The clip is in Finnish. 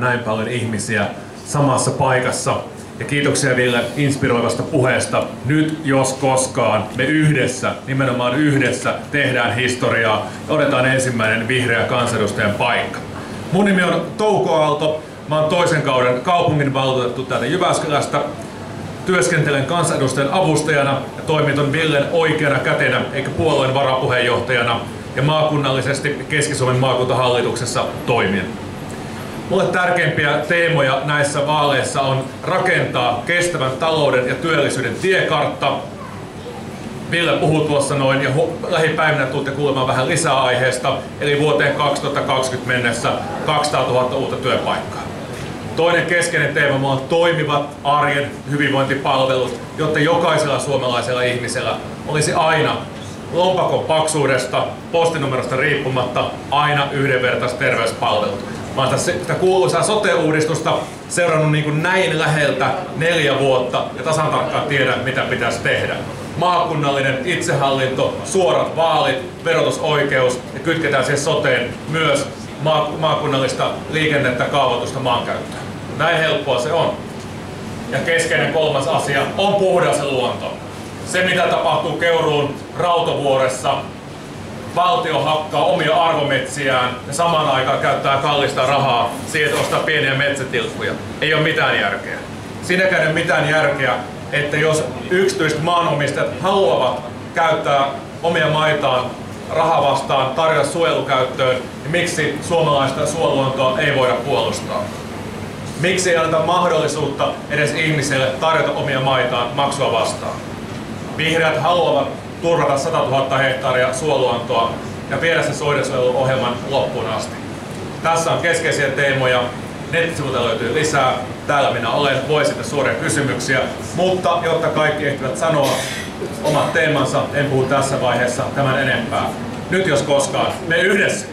näin paljon ihmisiä samassa paikassa. Ja kiitoksia Ville inspiroivasta puheesta. Nyt jos koskaan me yhdessä, nimenomaan yhdessä, tehdään historiaa ja otetaan ensimmäinen vihreä kansanedustajan paikka. Mun nimi on Touko Aalto. Mä oon toisen kauden kaupunginvaltuutettu täältä Jyväskylästä. Työskentelen kansanedustajan avustajana ja toimin ton Villen oikeana kätenä eikä puolueen varapuheenjohtajana ja maakunnallisesti Keski-Suomen maakuntahallituksessa toimien. Mulle tärkeimpiä teemoja näissä vaaleissa on rakentaa kestävän talouden ja työllisyyden tiekartta. Ville puhuu tuossa noin ja lähipäivinä tulette kuulemaan vähän lisää aiheesta, eli vuoteen 2020 mennessä 200 000 uutta työpaikkaa. Toinen keskeinen teema on toimivat arjen hyvinvointipalvelut, jotta jokaisella suomalaisella ihmisellä olisi aina lompakon paksuudesta, postinumerosta riippumatta aina yhdenvertaiset terveyspalvelut. Mä oon sitä kuuluisaa sote-uudistusta seurannut niin kuin näin läheltä 4 vuotta ja tasan tarkkaan tiedän, mitä pitäisi tehdä. Maakunnallinen itsehallinto, suorat vaalit, verotusoikeus ja kytketään siihen soteen myös maakunnallista liikennettä, kaavoitusta, maankäyttöä. Näin helppoa se on. Ja keskeinen kolmas asia on puhdas luonto. Se mitä tapahtuu Keuruun Rautovuoressa, valtio hakkaa omia arvometsiään ja samaan aikaan käyttää kallista rahaa siihen, että ostaa pieniä metsätilkkuja. Ei ole mitään järkeä. Siinäkään ei ole mitään järkeä, että jos yksityiset maanomistajat haluavat käyttää omia maitaan rahaa vastaan tarjota suojelukäyttöön, niin miksi suomalaista suoluontoa ei voida puolustaa? Miksi ei anneta mahdollisuutta edes ihmisille tarjota omia maitaan maksua vastaan? Vihreät haluavat turvata 100 000 hehtaaria suoluontoa ja viedä sen soidensuojeluohjelman loppuun asti. Tässä on keskeisiä teemoja. Nettisivuilta löytyy lisää. Täällä minä olen. Voi sitten suoria kysymyksiä. Mutta jotta kaikki ehtivät sanoa omat teemansa, en puhu tässä vaiheessa tämän enempää. Nyt jos koskaan, me yhdessä!